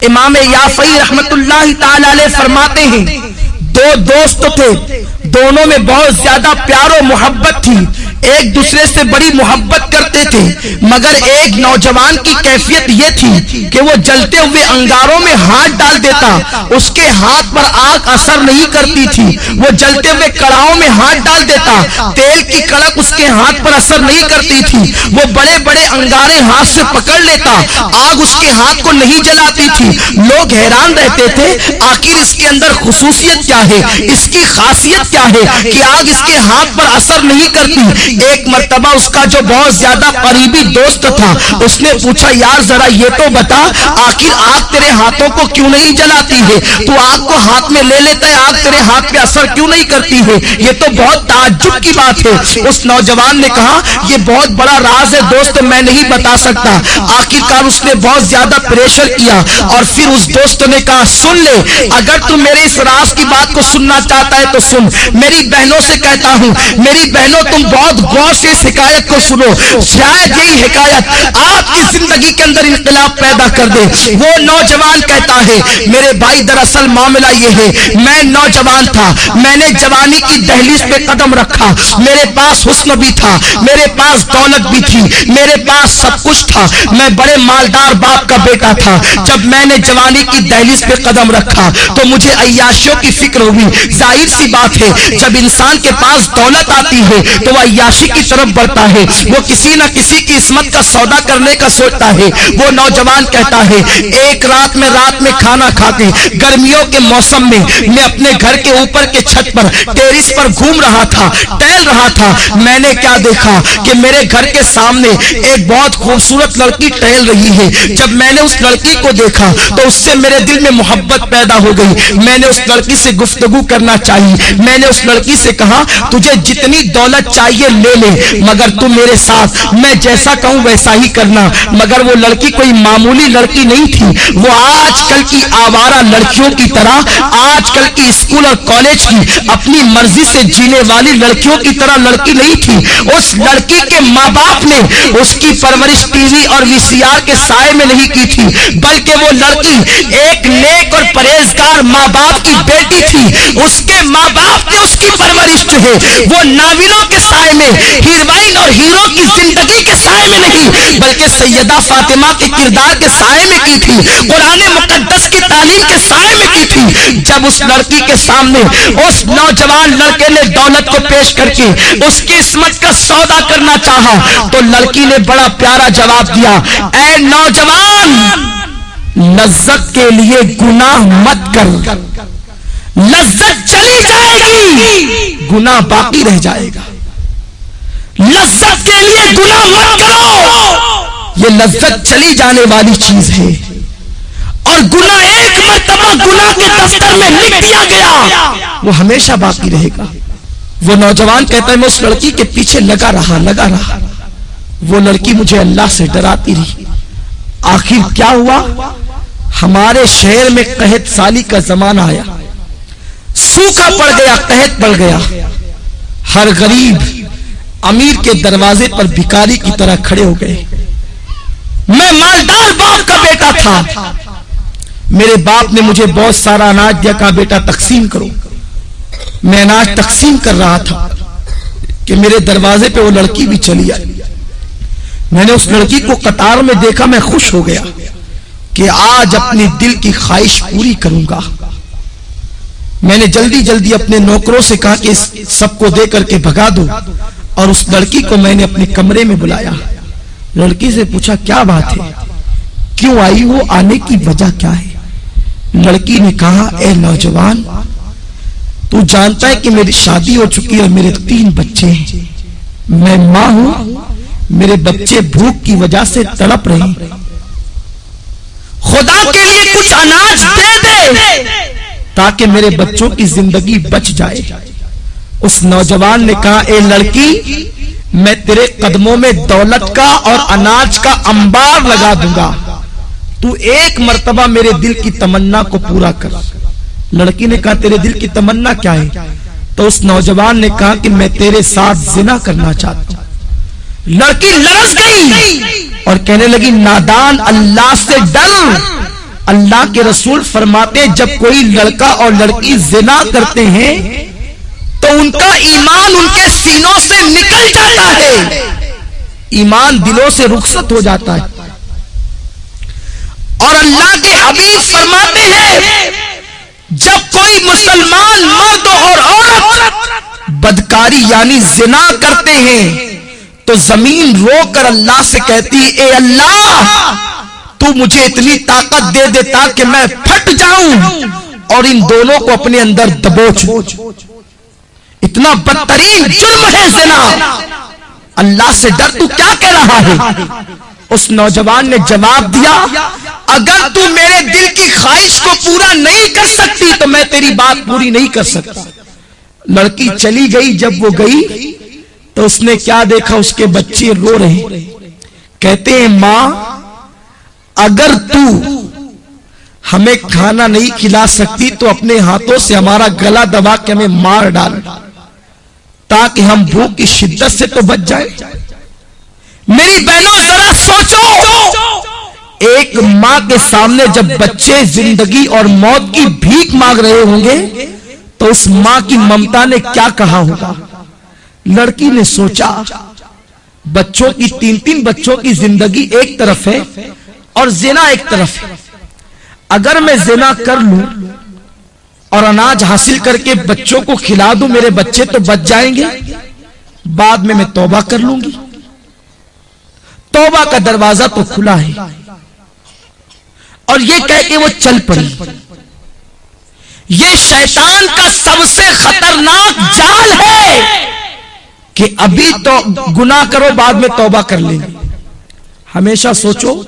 امام یافعی رحمت اللہ تعالی علیہ فرماتے ہیں دو دوست تھے، دونوں میں بہت زیادہ پیار و محبت تھی، ایک دوسرے سے بڑی محبت کرتے تھے، مگر ایک نوجوان کی کیفیت یہ تھی کہ وہ جلتے ہوئے انگاروں میں ہاتھ ڈال دیتا، اس کے ہاتھ پر آگ اثر نہیں کرتی تھی، وہ جلتے ہوئے کڑاہوں میں ہاتھ ڈال دیتا، تیل کی کڑک اس کے ہاتھ پر اثر نہیں کرتی تھی، وہ بڑے بڑے انگارے ہاتھ سے پکڑ لیتا، آگ اس کے ہاتھ کو نہیں جلاتی تھی۔ لوگ حیران رہتے تھے آخر اس کے اندر خصوصیت کیا ہے، اس کی خاصیت کیا ہے کہ آگ اس کے ہاتھ پر اثر نہیں کرتی۔ ایک مرتبہ اس کا جو بہت زیادہ قریبی دوست تھا اس نے پوچھا یار ذرا یہ تو بتا آخر آگ تیرے ہاتھوں کو کیوں نہیں جلاتی ہے، تو آگ کو ہاتھ میں لے لیتا ہے، آگ تیرے ہاتھ پہ اثر کیوں نہیں کرتی ہے، یہ تو بہت تعجب کی بات ہے۔ اس نوجوان نے کہا یہ بہت بڑا راز ہے دوست، میں نہیں بتا سکتا۔ آخرکار اس نے بہت زیادہ پریشر کیا اور پھر اس دوست نے کہا سن لے، اگر تو میرے اس راز کی بات کو سننا چاہتا ہے تو سن، میری بہنوں سے کہتا ہوں، میری بہنوں تم بہت غور سے اس حکایت کو سنو، شاید یہی حکایت آپ کی زندگی کے اندر انقلاب پیدا کر دے۔ وہ نوجوان کہتا ہے میرے بھائی دراصل معاملہ یہ ہے، میں نوجوان تھا، میں نے جوانی کی دہلیز پہ قدم رکھا، میرے پاس حسن بھی تھا، میرے پاس دولت بھی تھی، میرے پاس سب کچھ تھا، میں بڑے مالدار باپ کا بیٹا تھا۔ جب میں نے جوانی کی دہلیز پہ قدم رکھا تو مجھے عیاشیوں کی فکر ہوئی۔ ظاہر سی بات ہے جب انسان کے پاس دولت آتی ہے تو وہ عیاشی کی طرف بڑھتا ہے، وہ کسی نہ کسی کی عصمت کا سودا کرنے کا سوچتا ہے۔ وہ نوجوان کہتا ہے ایک رات میں کھانا کھاتے گرمیوں کے موسم میں اپنے گھر کے اوپر کے چھت پر ٹیرس پر گھوم رہا تھا، ٹہل رہا تھا، میں نے کیا دیکھا کہ میرے گھر کے سامنے ایک بہت خوبصورت لڑکی ٹہل رہی ہے۔ جب میں نے اس لڑکی کو دیکھا تو اس سے میرے دل میں محبت پیدا ہو گئی، میں نے اس لڑکی سے گفتگو کرنا چاہی، میں نے اس لڑکی سے کہا تجھے جتنی دولت چاہیے لے لے مگر تم میرے ساتھ میں جیسا کہوں ویسا ہی کرنا۔ مگر وہ لڑکی کوئی معمولی لڑکی نہیں تھی، وہ آج کل کی آوارہ لڑکیوں کی طرح، آج کل کی اسکول اور کالج کی اپنی مرضی سے جینے والی لڑکیوں کی طرح لڑکی نہیں تھی۔ اس لڑکی کے ماں باپ نے اس کی پرورش ٹی وی اور وی سی آر کے سائے میں نہیں کی تھی، بلکہ وہ لڑکی ایک نیک اور پرہیزگار ماں باپ کی بیٹی تھی۔ اس کے ماں باپ نے اس کی پرورش جو ہے وہ ناولوں کے سائے میں، ہیروئن اور ہیرو کی زندگی کے سائے میں نہیں بلکہ سیدہ فاطمہ کے کردار کے سائے میں کی تھی، قرآن مقدس کی تعلیم کے سائے میں کی تھی۔ جب اس لڑکی کے سامنے اس نوجوان لڑکے نے دولت کو پیش کر کے اس کی عصمت کا سودا کرنا چاہا تو لڑکی نے بڑا پیارا جواب دیا، اے نوجوان لذت کے لیے گناہ مت کر، لذت چلی جائے گی گناہ باقی رہ جائے گا۔ لذت کے لیے گناہ مت کرو، یہ لذت چلی جانے والی چیز ہے، اور گناہ ایک مرتبہ گناہ کے دفتر میں لکھ دیا گیا وہ ہمیشہ باقی رہے گا۔ وہ نوجوان کہتا ہے میں اس لڑکی کے پیچھے لگا رہا، وہ لڑکی مجھے اللہ سے ڈراتی رہی۔ آخر کیا ہوا، ہمارے شہر میں قحط سالی کا زمانہ آیا، سوکھا پڑ گیا، قحط پڑ گیا، ہر غریب امیر کے دروازے پر بھکاری کی طرح کھڑے ہو گئے۔ میں مالدار باپ کا بیٹا تھا، میرے باپ نے مجھے بہت سارا اناج دیا، کہا بیٹا تقسیم کرو۔ میں اناج تقسیم کر رہا تھا کہ میرے دروازے پہ وہ لڑکی بھی چلی آئی۔ میں نے اس لڑکی کو قطار میں دیکھا، میں خوش ہو گیا کہ آج اپنی دل کی خواہش پوری کروں گا۔ میں نے جلدی اپنے نوکروں سے کہا کہ اس سب کو دے کر کے بھگا دو، اور اس لڑکی کو میں نے اپنے کمرے میں بلایا، لڑکی سے پوچھا کیا بات ہے، کیوں آئی ہو، آنے کی وجہ کیا ہے؟ لڑکی نے کہا اے نوجوان تو جانتا ہے کہ میری شادی ہو چکی ہے اور میرے 3 بچے ہیں، میں ماں ہوں، میرے بچے بھوک کی وجہ سے تڑپ رہے ہیں، خدا کے لیے کچھ اناج دے دے تاکہ میرے بچوں کی زندگی بچ جائے۔ اس نوجوان نے کہا اے لڑکی میں تیرے قدموں میں دولت کا اور اناج کا انبار لگا دوں گا، تو ایک مرتبہ میرے دل کی تمنا کو پورا کر۔ لڑکی نے کہا تیرے دل کی تمنا کیا ہے؟ تو اس نوجوان نے کہا کہ میں تیرے ساتھ زنا کرنا چاہتا ہوں۔ لڑکی لرز گئی اور کہنے لگی نادان اللہ سے ڈر، اللہ کے رسول فرماتے ہیں جب کوئی لڑکا اور لڑکی زنا کرتے ہیں تو ان کا ایمان ان کے سینوں سے نکل جاتا ہے، ایمان دلوں سے رخصت ہو جاتا ہے۔ اور اللہ کے حبیب فرماتے ہیں جب کوئی مسلمان مرد اور عورت بدکاری یعنی زنا کرتے ہیں تو زمین رو کر اللہ سے کہتی اے اللہ تو مجھے اتنی طاقت دے دے تاکہ میں پھٹ جاؤں اور ان دونوں کو اپنے اندر دبوچوں۔ اتنا بدترین جرم ہے زنا، اللہ سے ڈر، تو کیا کہہ رہا ہے؟ اس نوجوان نے جواب دیا اگر تو میرے دل کی خواہش کو پورا نہیں کر سکتی تو میں تیری بات پوری نہیں کر سکتا۔ لڑکی چلی گئی، جب وہ گئی تو اس نے کیا دیکھا، اس کے بچے رو رہے، کہتے ہیں ماں اگر تو ہمیں کھانا نہیں کھلا سکتی تو اپنے ہاتھوں سے ہمارا گلا دبا کے ہمیں مار ڈال تاکہ ہم بھوک کی شدت سے تو بچ جائیں۔ میری بہنوں ذرا سوچو، ایک ماں کے سامنے جب بچے زندگی اور موت کی بھیک مانگ رہے ہوں گے تو اس ماں کی ممتا نے کیا کہا ہوگا؟ لڑکی نے سوچا بچوں کی تین بچوں کی زندگی ایک طرف ہے اور زنا ایک طرف ہے، اگر میں زنا کر لوں اور اناج حاصل کر کے بچوں کو کھلا دوں میرے بچے تو بچ جائیں گے، بعد میں توبہ کر لوں گی۔ توبہ کا دروازہ تو کھلا ہے، اور یہ کہہ کے وہ چل پڑی۔ یہ شیطان کا سب سے خطرناک جال ہے کہ ابھی تو گناہ کرو بعد میں توبہ کر لیں گے۔ ہمیشہ سوچو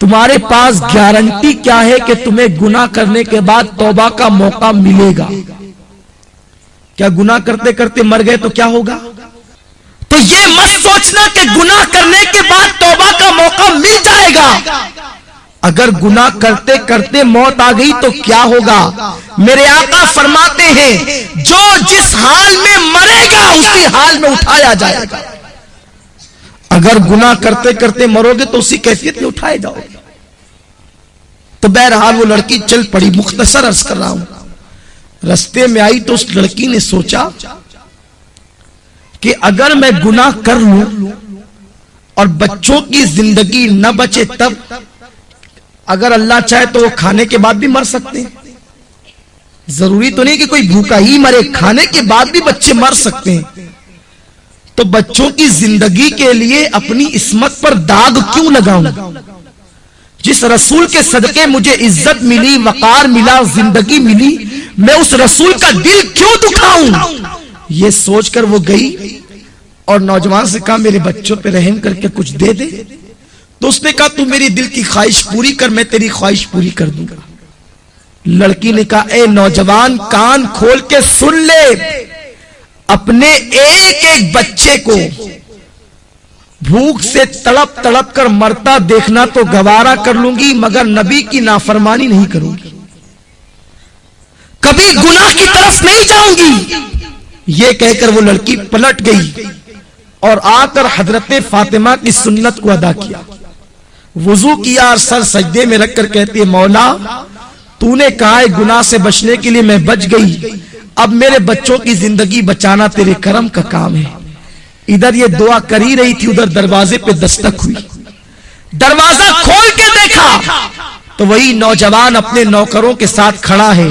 تمہارے پاس گارنٹی کیا ہے کہ تمہیں گناہ کرنے کے بعد توبہ کا موقع ملے گا؟ کیا گناہ کرتے کرتے مر گئے تو کیا ہوگا؟ تو یہ مت سوچنا کہ گناہ کرنے کے بعد توبہ کا موقع مل جائے گا۔ اگر گناہ کرتے کرتے موت آ گئی تو کیا ہوگا؟ میرے آقا فرماتے ہیں جو جس حال میں مرے گا اسی حال میں اٹھایا جائے گا۔ اگر گناہ کرتے کرتے مرو گے تو اسی کیفیت میں اٹھائے جاؤ گے۔ تو بہرحال وہ لڑکی چل پڑی، مختصر عرض کر رہا ہوں۔ رستے میں آئی تو اس لڑکی نے سوچا کہ اگر میں گناہ کر لوں اور بچوں کی زندگی نہ بچے تب، اگر اللہ چاہے تو وہ کھانے کے بعد بھی مر سکتے ہیں، ضروری تو نہیں کہ کوئی بھوکا ہی مرے، کھانے کے بعد بھی بچے مر سکتے ہیں، تو بچوں کی زندگی کے لیے اپنی عصمت پر داغ کیوں لگاؤں؟ جس رسول کے صدقے مجھے عزت ملی، وقار ملا، زندگی ملی، میں اس رسول کا دل کیوں دکھاؤں؟ یہ سوچ کر وہ گئی اور نوجوان سے کہا میرے بچوں پہ رحم کر کے کچھ دے دے۔ تو اس نے کہا تو میری دل کی خواہش پوری کر، میں تیری خواہش پوری کر دوں گا۔ لڑکی نے کہا اے نوجوان کان کھول کے سن لے، اپنے ایک ایک بچے کو بھوک سے تڑپ تڑپ کر مرتا دیکھنا تو گوارا کر لوں گی، مگر نبی کی نافرمانی نہیں کروں گی، کبھی گناہ کی طرف نہیں جاؤں گی۔ یہ کہہ کر وہ لڑکی پلٹ گئی اور آ کر حضرت فاطمہ کی سنت کو ادا کیا، وضو کیا اور سر سجدے میں رکھ کر کہتی ہے مولا تو نے کہا ہے گناہ سے بچنے کے لیے میں بچ گئی، اب میرے بچوں کی زندگی بچانا تیرے کرم کا کام ہے۔ ادھر یہ دعا کر ہی رہی تھی، ادھر دروازے پہ دستک ہوئی، دروازہ کھول کے دیکھا تو وہی نوجوان اپنے نوکروں کے ساتھ کھڑا ہے،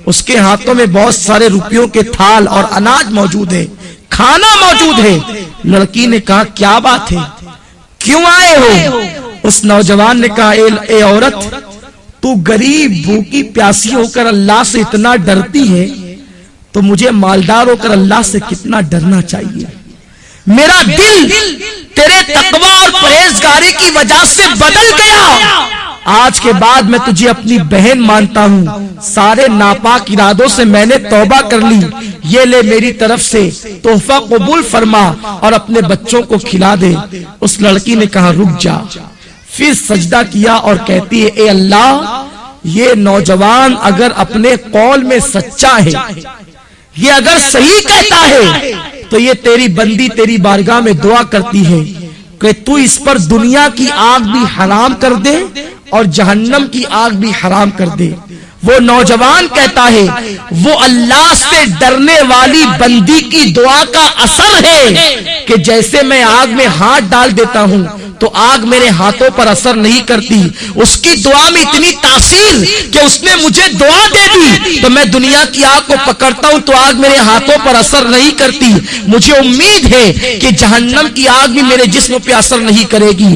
اس کے ہاتھوں میں بہت سارے روپیوں کے تھال اور اناج موجود ہے، کھانا موجود ہے۔ لڑکی نے کہا کیا بات ہے، کیوں آئے ہو؟ اس نوجوان نے کہا اے عورت تو غریب بھوکی پیاسی ہو کر اللہ سے اتنا ڈرتی ہے تو مجھے مالدار ہو کر اللہ سے کتنا ڈرنا چاہیے۔ میرا دل تیرے تقوی اور پرہیزگاری کی وجہ سے بدل گیا، آج کے بعد میں تجھے اپنی بہن مانتا ہوں، سارے ناپاک ارادوں سے میں نے توبہ کر لی، یہ لے میری طرف سے تحفہ قبول فرما اور اپنے بچوں کو کھلا دے۔ اس لڑکی نے کہا رک جا، پھر سجدہ کیا اور کہتی ہے اے اللہ یہ نوجوان اگر اپنے قول میں سچا ہے، یہ اگر صحیح کہتا ہے تو یہ تیری بندی تیری بارگاہ میں دعا کرتی ہے کہ تو اس پر دنیا کی آگ بھی حرام کر دے اور جہنم کی آگ بھی حرام کر دے۔ وہ نوجوان کہتا ہے وہ اللہ سے ڈرنے والی بندی کی دعا کا اثر ہے کہ جیسے میں آگ میں ہاتھ ڈال دیتا ہوں تو آگ میرے ہاتھوں پر اثر نہیں کرتی، اس کی دعا میں اتنی تاثیر کہ اس نے مجھے دعا دے دی تو میں دنیا کی آگ کو پکڑتا ہوں تو آگ میرے ہاتھوں پر اثر نہیں کرتی۔ مجھے امید ہے کہ جہنم کی آگ بھی میرے جسم پہ اثر نہیں کرے گی۔